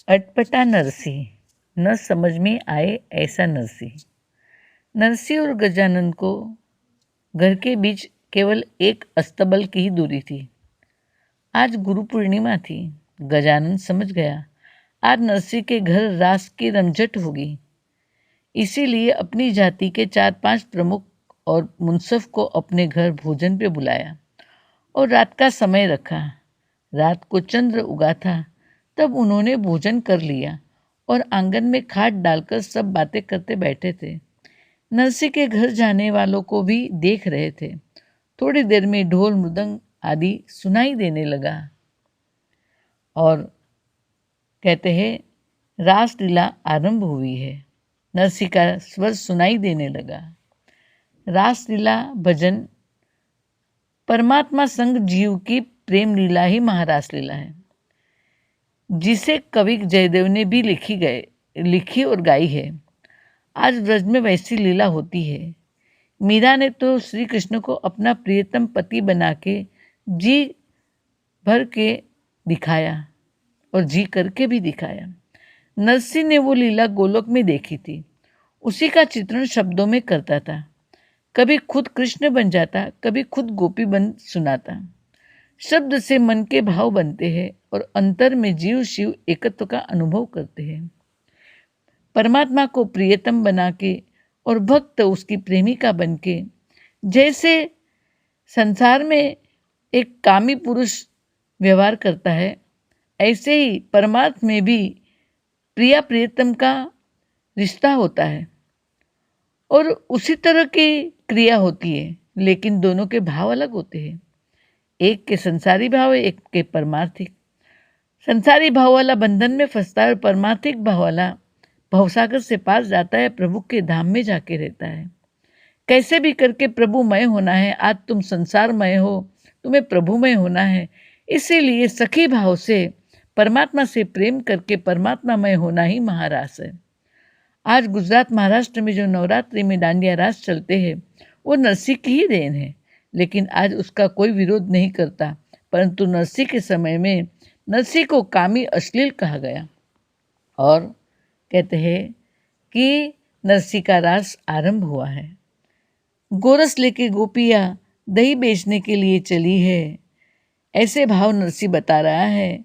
अटपटा नरसी, न समझ में आए ऐसा नरसी। नरसी और गजानन को घर के बीच केवल एक अस्तबल की ही दूरी थी। आज गुरु पूर्णिमा थी। गजानन समझ गया आज नरसी के घर रास की रमझट होगी। इसीलिए अपनी जाति के 4-5 प्रमुख और मुंसफ को अपने घर भोजन पे बुलाया और रात का समय रखा। रात को चंद्र उगा था, तब उन्होंने भोजन कर लिया और आंगन में खाट डालकर सब बातें करते बैठे थे। नरसी के घर जाने वालों को भी देख रहे थे। थोड़ी देर में ढोल मृदंग आदि सुनाई देने लगा और कहते हैं रासलीला आरंभ हुई है। नरसी का स्वर सुनाई देने लगा। रासलीला भजन परमात्मा संग जीव की प्रेम लीला ही महारास लीला है, जिसे कवि जयदेव ने भी लिखी और गाई है। आज ब्रज में वैसी लीला होती है। मीरा ने तो श्री कृष्ण को अपना प्रियतम पति बना के जी भर के दिखाया और जी करके भी दिखाया। नरसी ने वो लीला गोलोक में देखी थी। उसी का चित्रण शब्दों में करता था। कभी खुद कृष्ण बन जाता, कभी खुद गोपी बन सुनाता। शब्द से मन के भाव बनते हैं और अंतर में जीव शिव एकत्व का अनुभव करते हैं। परमात्मा को प्रियतम बना के और भक्त उसकी प्रेमिका बन के, जैसे संसार में एक कामी पुरुष व्यवहार करता है, ऐसे ही परमात्मा में भी प्रिया प्रियतम का रिश्ता होता है और उसी तरह की क्रिया होती है, लेकिन दोनों के भाव अलग होते हैं। एक के संसारी भाव है, एक के परमार्थिक। संसारी भाव वाला बंधन में फंसता है और परमार्थिक भाव वाला भवसागर से पार जाता है, प्रभु के धाम में जाके रहता है। कैसे भी करके प्रभुमय होना है। आज तुम संसारमय हो, तुम्हें प्रभुमय होना है। इसीलिए सखी भाव से परमात्मा से प्रेम करके परमात्मामय होना ही महारास है। आज गुजरात महाराष्ट्र में जो नवरात्रि में डांडिया रास चलते हैं, वो नरसी की ही देन है, लेकिन आज उसका कोई विरोध नहीं करता। परंतु नरसी के समय में नरसी को कामी अश्लील कहा गया और कहते हैं कि नरसी का रास आरंभ हुआ है। गोरस लेके गोपियाँ दही बेचने के लिए चली है, ऐसे भाव नरसी बता रहा है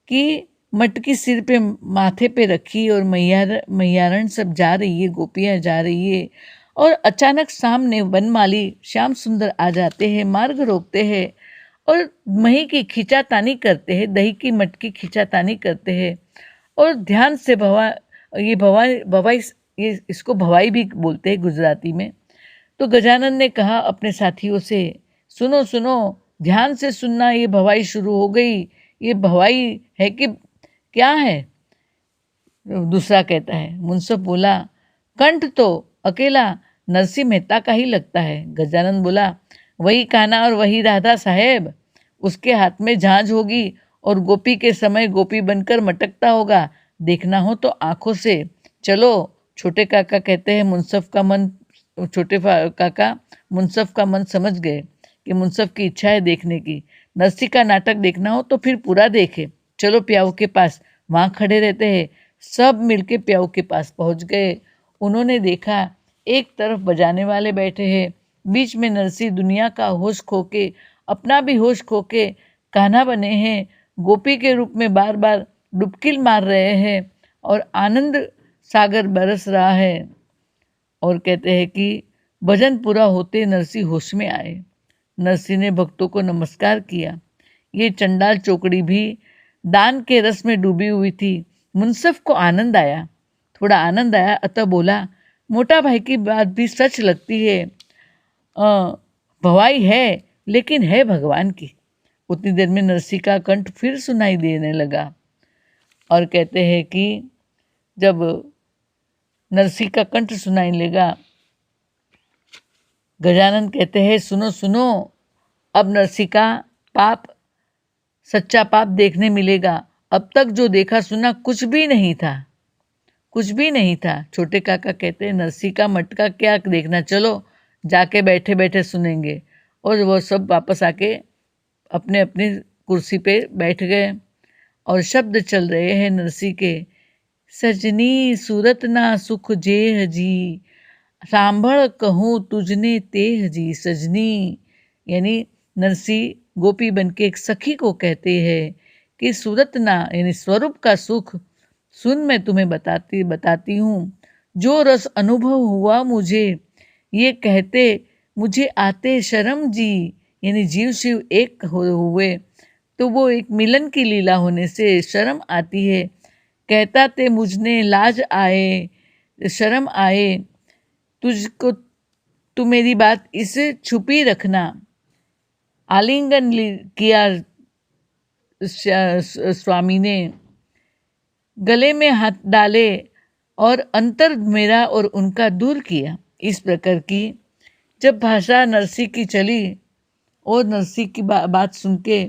कि मटकी सिर पे माथे पे रखी और मैयारण सब जा रही है, गोपियाँ जा रही है और अचानक सामने वनमाली श्याम सुंदर आ जाते हैं, मार्ग रोकते हैं और मही की खींचातानी करते हैं, दही की मटकी खींचातानी करते हैं और ध्यान से भवाई ये इसको भवाई भी बोलते हैं गुजराती में। तो गजानन ने कहा अपने साथियों से, सुनो सुनो, ध्यान से सुनना, ये भवाई शुरू हो गई। ये भवाई है कि क्या है? दूसरा कहता है। मुंसफ बोला, कंठ तो अकेला नरसी मेहता का ही लगता है। गजानन बोला, वही कान्हा और वही राधा साहेब, उसके हाथ में झांझ होगी और गोपी के समय गोपी बनकर मटकता होगा। देखना हो तो आंखों से। चलो। छोटे काका कहते हैं मुंसफ का मन समझ गए कि मुंसफ की इच्छा है देखने की। नरसी का नाटक देखना हो तो फिर पूरा देखे। चलो प्याऊ के पास, वहाँ खड़े रहते हैं। सब मिलके प्याऊ के पास पहुँच गए। उन्होंने देखा एक तरफ बजाने वाले बैठे हैं, बीच में नरसी दुनिया का होश खो के, अपना भी होश खो के कान्हा बने हैं, गोपी के रूप में बार बार डुबकी मार रहे हैं और आनंद सागर बरस रहा है। और कहते हैं कि भजन पूरा होते नरसी होश में आए। नरसी ने भक्तों को नमस्कार किया। ये चंडाल चौकड़ी भी दान के रस में डूबी हुई थी। मुंसफ को आनंद आया, थोड़ा आनंद आया, अतः बोला, मोटा भाई की बात भी सच लगती है। भवाई है, लेकिन है भगवान की। उतनी देर में नरसी का कंठ फिर सुनाई देने लगा और कहते हैं कि जब नरसी का कंठ सुनाई लेगा, गजानन कहते हैं, सुनो सुनो, अब नरसी का पाप, सच्चा पाप देखने मिलेगा। अब तक जो देखा सुना कुछ भी नहीं था, कुछ भी नहीं था। छोटे काका कहते हैं, नरसी का मटका क्या देखना, चलो जाके बैठे बैठे सुनेंगे। और वो सब वापस आके अपने अपनी कुर्सी पे बैठ गए और शब्द चल रहे हैं नरसी के, सजनी सूरत ना सुख जेह जी, सांभळ कहूँ तुझने तेह जी। सजनी यानी नरसी गोपी बन के एक सखी को कहते हैं कि सूरत ना यानी स्वरूप का सुख सुन, मैं तुम्हें बताती हूँ। जो रस अनुभव हुआ मुझे, ये कहते मुझे आते शर्म जी। यानी जीव शिव एक हुए तो वो एक मिलन की लीला होने से शर्म आती है। कहता ते मुझने लाज आए, शर्म आए तुझको, तू मेरी बात इसे छुपी रखना। आलिंगन किया स्वामी ने, गले में हाथ डाले और अंतर मेरा और उनका दूर किया। इस प्रकार की जब भाषा नरसी की चली और नरसी की बात सुन के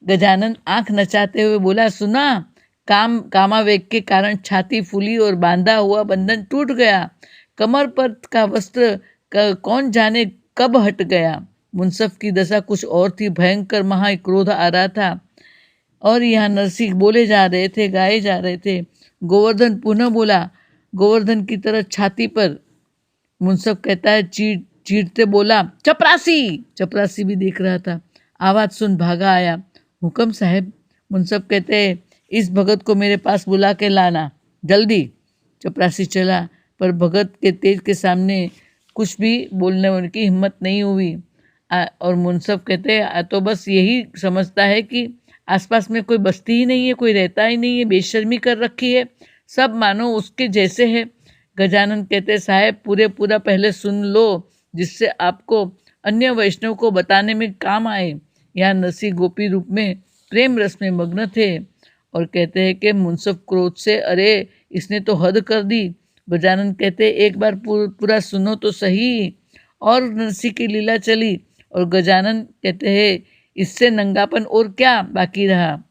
गजानन आंख नचाते हुए बोला, सुना, कामावेग के कारण छाती फूली और बांधा हुआ बंधन टूट गया। कमर पर का वस्त्र कौन जाने कब हट गया। मुंसफ की दशा कुछ और थी। भयंकर महाक्रोध आ रहा था और यहाँ नरसिंह बोले जा रहे थे, गाए जा रहे थे। गोवर्धन पुनः बोला, गोवर्धन की तरह छाती पर मुंसफ कहता है, चीरते बोला, चपरासी। चपरासी भी देख रहा था। आवाज़ सुन भागा आया। हुक्म साहब। मुंसफ कहते हैं, इस भगत को मेरे पास बुला के लाना जल्दी। चपरासी चला, पर भगत के तेज के सामने कुछ भी बोलने की हिम्मत नहीं हुई। और मुंसफ कहते हैं, तो बस यही समझता है कि आसपास में कोई बस्ती ही नहीं है, कोई रहता ही नहीं है, बेशर्मी कर रखी है, सब मानो उसके जैसे है। गजानन कहते, साहब पूरा पहले सुन लो, जिससे आपको अन्य वैष्णव को बताने में काम आए। यहाँ नरसी गोपी रूप में प्रेम रस में मग्न थे और कहते हैं कि मुंसफ क्रोध से, अरे इसने तो हद कर दी। गजानन कहते, एक बार पूरा सुनो तो सही। और नरसी की लीला चली और गजानन कहते हैं, इससे नंगापन और क्या बाकी रहा।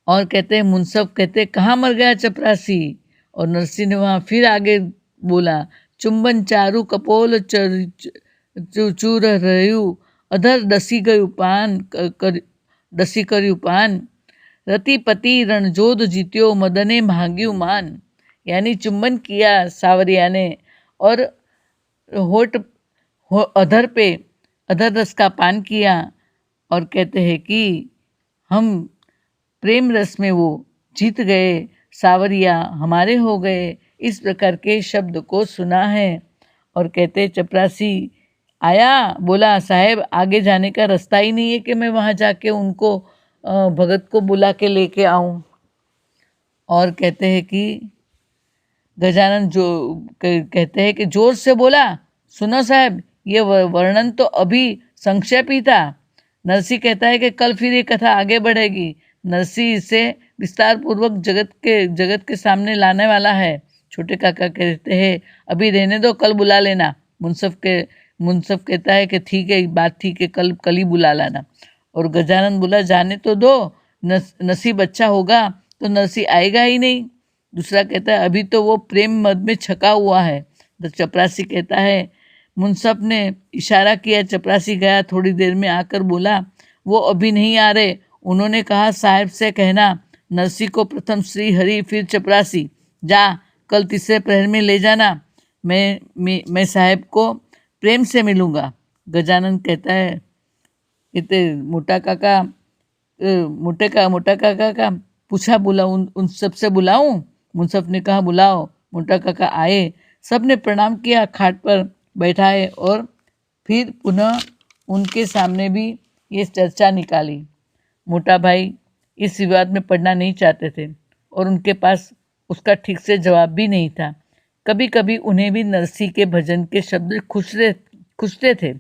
और कहते हैं, मुंसफ कहते, कहाँ मर गया चपरासी। और नरसी ने वहाँ फिर आगे बोला, चुंबन चारु कपोल चूर रयु, अधर डसी गयु पान डसी कर्यु पान, रतिपति रणजोध जीत्यो मदने भाग्यु मान। यानी चुंबन किया सावरिया ने और होठ अधर पे अधर रस का पान किया और कहते हैं कि हम प्रेम रस में वो जीत गए, सावरिया हमारे हो गए। इस प्रकार के शब्द को सुना है। और कहते चपरासी आया, बोला, साहब आगे जाने का रास्ता ही नहीं है कि मैं वहाँ जाके उनको भगत को बुला के लेके आऊँ। और कहते हैं कि गजानन जो कहते हैं कि जोर से बोला, सुनो साहब, ये वर्णन तो अभी संक्षेप ही था। नरसी कहता है कि कल फिर ये कथा आगे बढ़ेगी। नरसी इसे विस्तार पूर्वक जगत के सामने लाने वाला है। छोटे काका कहते हैं, अभी रहने दो, कल बुला लेना। मुंसफ कहता है कि ठीक है, बात ठीक है, कल ही बुला लाना। और गजानन बोला, जाने तो दो, नसीब अच्छा होगा तो नरसी आएगा ही नहीं। दूसरा कहता है, अभी तो वो प्रेम मद में छका हुआ है। तो चपरासी कहता है, मुंसफ ने इशारा किया, चपरासी गया, थोड़ी देर में आकर बोला, वो अभी नहीं आ रहे। उन्होंने कहा, साहब से कहना नरसी को प्रथम श्री हरि फिर चपरासी, जा कल तीसरे प्रहर में ले जाना, मैं साहब को प्रेम से मिलूँगा। गजानन कहता है, कहते मोटा काका का पूछा, बुला उन सबसे बुलाऊं। मुंसफ ने कहा, बुलाओ। मोटा काका आए, सब ने प्रणाम किया, खाट पर बैठाए और फिर पुनः उनके सामने भी ये चर्चा निकाली। मोटा भाई इस विवाद में पड़ना नहीं चाहते थे और उनके पास उसका ठीक से जवाब भी नहीं था। कभी कभी उन्हें भी नरसी के भजन के शब्द खुशते थे,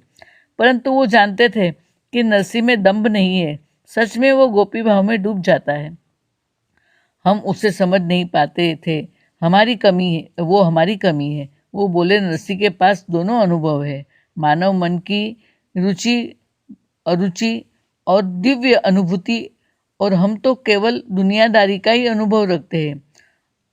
परंतु वो जानते थे कि नरसी में दम्भ नहीं है, सच में वो गोपी भाव में डूब जाता है। हम उसे समझ नहीं पाते थे, हमारी कमी है। वो बोले, नरसी के पास दोनों अनुभव है, मानव मन की रुचि अरुचि और दिव्य अनुभूति, और हम तो केवल दुनियादारी का ही अनुभव रखते हैं।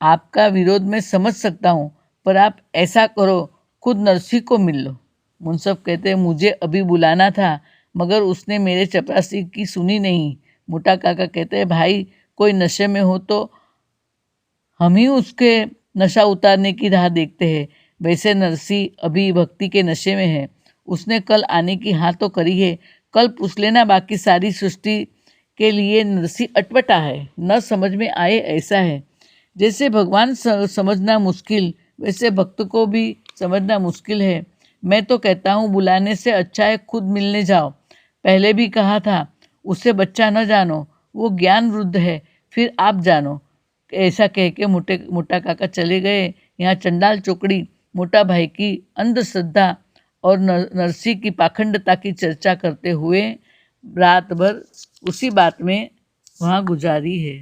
आपका विरोध मैं समझ सकता हूँ, पर आप ऐसा करो, खुद नरसी को मिल लो। मुंसफ कहते हैं, मुझे अभी बुलाना था, मगर उसने मेरे चपरासी की सुनी नहीं। मोटा काका कहते हैं, भाई कोई नशे में हो तो हम ही उसके नशा उतारने की राह देखते हैं। वैसे नरसी अभी भक्ति के नशे में है। उसने कल आने की हाँ तो करी है। कल पूछ लेना, बाकी सारी सृष्टि के लिए नरसी अटपटा है, न समझ में आए ऐसा है। जैसे भगवान समझना मुश्किल, वैसे भक्त को भी समझना मुश्किल है। मैं तो कहता हूँ बुलाने से अच्छा है खुद मिलने जाओ। पहले भी कहा था उससे बच्चा न जानो, वो ज्ञान वृद्ध है, फिर आप जानो। ऐसा कह के मोटा काका चले गए। यहाँ चंडाल चौकड़ी मोटा भाई की अंधश्रद्धा और नरसी की पाखंडता की चर्चा करते हुए रात भर उसी बात में वहाँ गुजारी है।